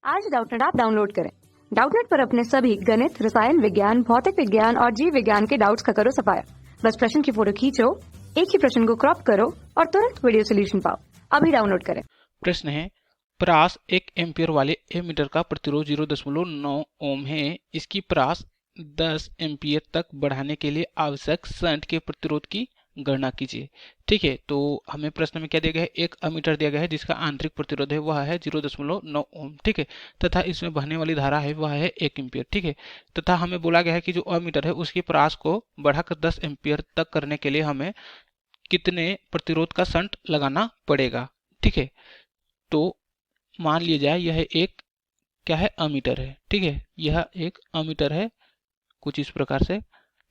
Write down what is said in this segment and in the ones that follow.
आज Doubtnut app download करें। Doubtnut पर अपने सभी गणित, रसायन विज्ञान, भौतिक विज्ञान और जीव विज्ञान के डाउट्स का करो सफाया। बस प्रश्न की फोटो खींचो, एक ही प्रश्न को क्रॉप करो और तुरंत वीडियो सोल्यूशन पाओ। अभी डाउनलोड करें। प्रश्न है, परास 1 एम्पीयर वाले एमीटर का प्रतिरोध 0.9 ओम है। इसकी परास 10 एम्पीयर तक बढ़ाने के लिए आवश्यक शंट के प्रतिरोध की गणना कीजिए। ठीक है, तो हमें प्रश्न में क्या दिया गया है, एक अमीटर दिया गया है जिसका आंतरिक प्रतिरोध है वह है 0.9 ओम। ठीक है, तथा इसमें बहने वाली धारा है वह है 1 एम्पीयर। ठीक है, तथा हमें बोला गया है कि जो अमीटर है उसकी परास को बढ़ाकर 10 एम्पीयर तक करने के लिए हमें कितने प्रतिरोध का शंट लगाना पड़ेगा। ठीक है, तो मान लिया जाए यह एक क्या है, अमीटर है। ठीक है, यह एक अमीटर है कुछ इस प्रकार से,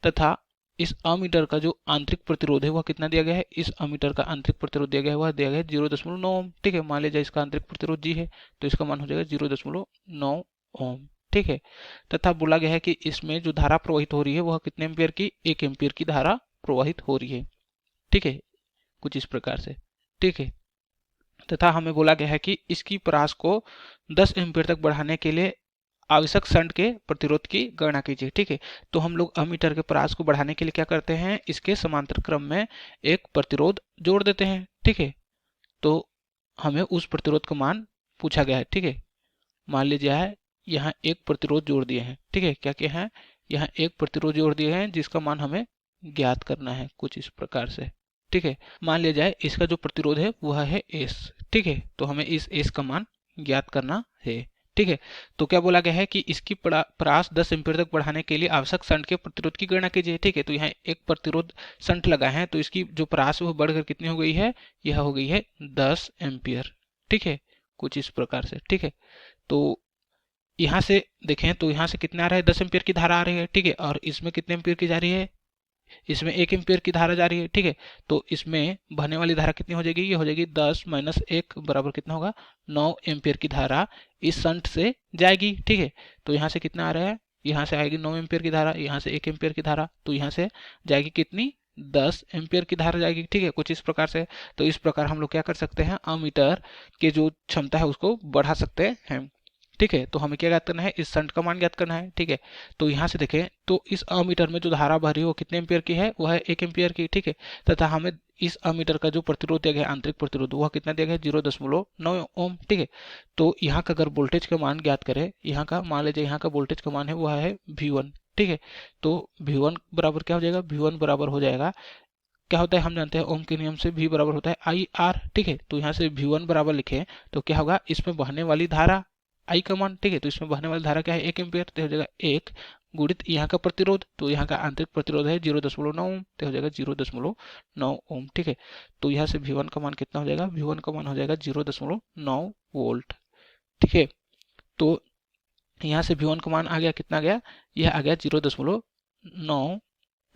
तथा इस अमीटर का जो आंतरिक प्रतिरोध है वह कितना दिया गया है, इस अमीटर का आंतरिक प्रतिरोध दिया गया है वह दिया गया है 0.9 ओम। ठीक है, मान लिया जाए इसका आंतरिक प्रतिरोध जी है तो इसका मान हो जाएगा 0.9 ओम। ठीक है, तथा बोला गया है कि इसमें जो धारा प्रवाहित हो रही है वह कितने एम्पियर की, 1 एम्पियर की धारा प्रवाहित हो रही है। ठीक है, कुछ इस प्रकार से। ठीक है, तथा हमें बोला गया है कि इसकी परास को 10 एम्पीयर तक बढ़ाने के लिए आवश्यक शंट के प्रतिरोध की गणना कीजिए। ठीक है, तो हम लोग अमीटर के परास को बढ़ाने के लिए क्या करते हैं, इसके समांतर क्रम में एक प्रतिरोध जोड़ देते हैं। ठीक है, तो हमें उस प्रतिरोध का मान पूछा गया है। ठीक है, मान लीजिए है यहाँ एक प्रतिरोध जोड़ दिए हैं। ठीक है, क्या क्या है, यहाँ एक प्रतिरोध जोड़ दिए हैं जिसका मान हमें ज्ञात करना है कुछ इस प्रकार से। ठीक है, मान लिया जाए इसका जो प्रतिरोध है वह है एस। ठीक है, तो हमें इस एस का मान ज्ञात करना है। ठीक है, तो क्या बोला गया है कि इसकी परास 10 एम्पीयर तक बढ़ाने के लिए आवश्यक शंट के प्रतिरोध की गणना कीजिए। ठीक है, तो यहाँ एक प्रतिरोध शंट लगा है तो इसकी जो परास है वो बढ़कर कितनी हो गई है, यह हो गई है 10 एम्पीयर। ठीक है, कुछ इस प्रकार से। ठीक है, तो यहाँ से देखें तो यहाँ से कितना आ रहा है, 10 एम्पीयर की धारा आ रही है। ठीक है, और इसमें कितने एम्पीयर की जा रही है, इसमें 1 एम्पीयर की धारा जा रही है। ठीक है, तो इसमें बहने वाली धारा कितनी हो जाएगी, ये हो जाएगी 10 - 1 बराबर कितना होगा, 9 एम्पीयर की धारा इस शंट से जाएगी। ठीक है, तो यहाँ से कितना आ रहा है, यहाँ से आएगी 9 एम्पीयर की धारा, यहाँ से 1 एम्पीयर की धारा, तो यहाँ से जाएगी कितनी, 10 एम्पीयर की धारा जाएगी। ठीक है, कुछ इस प्रकार से। तो इस प्रकार हम लोग क्या कर सकते हैं, अमीटर के जो क्षमता है उसको बढ़ा सकते हैं। ठीक है, तो हमें क्या ज्ञात करना है, इस शंट का मान ज्ञात करना है। ठीक है, तो यहाँ से देखें तो इस अमीटर में जो धारा बह रही है वो कितने एम्पीयर की है, वह है 1 एम्पीयर की। ठीक है, तथा हमें इस अमीटर का जो प्रतिरोध दिया गया है, आंतरिक प्रतिरोध, वह कितना दिया गया है, 0.9 ओम। ठीक है, तो यहाँ का अगर वोल्टेज का मान ज्ञात करें, यहाँ का मान लीजिए यहाँ का वोल्टेज का मान है वह है V1। ठीक है, तो V1 बराबर क्या हो जाएगा, V1 बराबर हो जाएगा, क्या होता है हम जानते हैं ओम के नियम से V बराबर होता है IR। ठीक है, तो यहाँ से V1 बराबर लिखें तो क्या होगा, इसमें बहने वाली धारा I का मान। ठीक है, तो इसमें बहने वाली धारा क्या है, 1 एम्पीयर, तो हो जाएगा 1 गुणित यहाँ का प्रतिरोध, तो यहाँ का आंतरिक प्रतिरोध है 0.9 ओम, तो हो जाएगा 0.9 ओम। ठीक है, तो यहाँ से V1 का मान कितना हो जाएगा, V1 का मान हो जाएगा 0.9 वोल्ट। ठीक है, तो यहाँ से V1 का मान आ गया, कितना आ गया, यह आ गया 0.9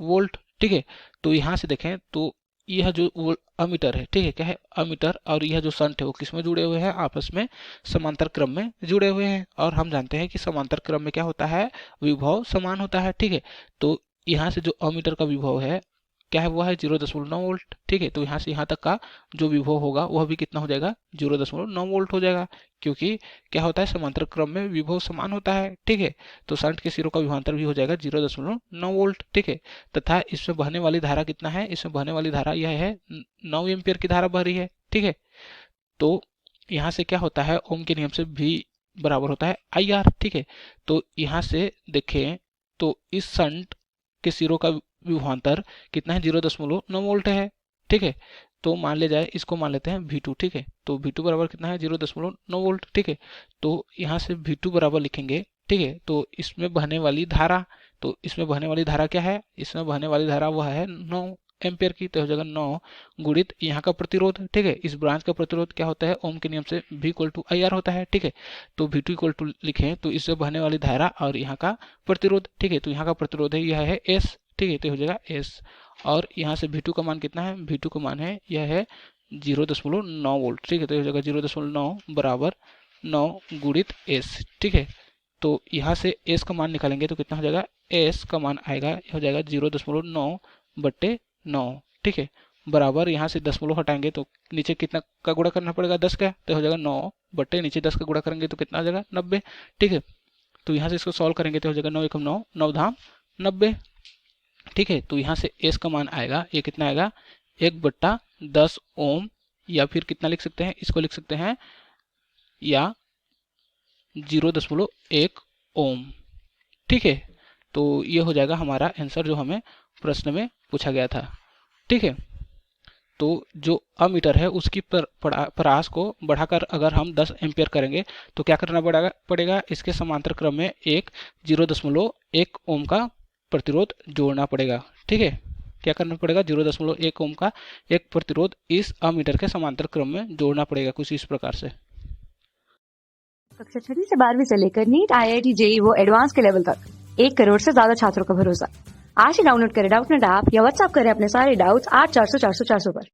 वोल्ट। ठीक है, तो यहाँ से देखें तो यह जो अमीटर है, ठीक है, क्या है, अमीटर, और यह जो शंट है वो किसमें जुड़े हुए हैं, आपस में समांतर क्रम में जुड़े हुए हैं। और हम जानते हैं कि समांतर क्रम में क्या होता है, विभव समान होता है। ठीक है, तो यहाँ से जो अमीटर का विभव है क्या है, वह है 0.9 वोल्ट। ठीक है, तो यहाँ से यहाँ तक का जो विभव होगा वह भी कितना हो जाएगा, 0.9 वोल्ट हो जाएगा, क्योंकि क्या होता है, समांतर क्रम में विभव समान होता है। ठीक है, तो शंट के सिरों का विभवांतर भी हो जाएगा 0.9 वोल्ट। ठीक है, तथा इसमें बहने वाली धारा कितना है, इसमें बहने वाली धारा यह है 9 एम्पीयर की धारा बह रही है। ठीक है, तो यहाँ से क्या होता है, ओम के नियम से V बराबर होता है IR। ठीक है, तो यहाँ से देखें तो इस शंट के सिरों का विभवांतर कितना है, 0.9 वोल्ट है। ठीक है, तो मान ले जाए इसको मान लेते हैं V2। ठीक है, तो V2 बराबर कितना है, 0.9 वोल्ट। ठीक है, तो यहाँ से V2 बराबर लिखेंगे। ठीक है, तो इसमें बहने वाली धारा, तो इसमें बहने वाली धारा क्या है, इसमें बहने वाली धारा वह है 9 एम्पियर की, तो हो जाएगा 9 गुणित यहाँ का प्रतिरोध। ठीक है, इस ब्रांच का प्रतिरोध क्या होता है, ओम के नियम से V = IR होता है। ठीक है, तो V2 = लिखें तो इससे बहने वाली धारा और यहाँ का प्रतिरोध। ठीक है, तो यहाँ का प्रतिरोध है यह है S। ठीक है, तो हो जाएगा S, और यहाँ से V2 का मान कितना है, V2 का मान है यह है 0.9 वोल्ट। ठीक है, तो हो जाएगा 0.9 बराबर 9 गुणित S। ठीक है, तो यहाँ से S का मान निकालेंगे तो कितना हो जाएगा, S का मान आएगा, हो जाएगा 0.9/9। ठीक है, बराबर यहाँ से दशमलव हटाएंगे तो नीचे कितना का गुणा करना पड़ेगा, 10 का, तो हो जाएगा 9 बटे नीचे 10 का गुणा करेंगे तो कितना आ जाएगा, 90। ठीक है, तो यहाँ से इसको सॉल्व करेंगे तो हो जाएगा 9 एकम 9, 9 धाम 90। ठीक है, तो यहाँ से एस का मान आएगा, ये कितना आएगा, 1/10 ओम, या फिर कितना लिख सकते हैं, इसको लिख सकते हैं या 0.1 ओम। ठीक है, तो ये हो जाएगा हमारा आंसर जो हमें प्रश्न में पूछा गया था। ठीक है, तो जो अमीटर है उसकी परास को बढ़ाकर अगर हम 10 एम्पियर करेंगे तो क्या करना पड़ेगा, इसके समांतर क्रम में एक 0.1 ओम का प्रतिरोध जोड़ना पड़ेगा। ठीक है, क्या करना पड़ेगा, 0.1 ओम का एक प्रतिरोध इस अमीटर के समांतर क्रम में जोड़ना पड़ेगा, कुछ इस प्रकार से। कक्षा 6वीं से 12वीं से लेकर नीट, IIT, JEE वो एडवांस के लेवल तक 1 करोड़ से ज्यादा छात्रों का भरोसा। आज ही डाउनलोड करें डाउटनेट ऐप या व्हाट्सएप करें अपने सारे डाउट्स 8400 400 400 पर।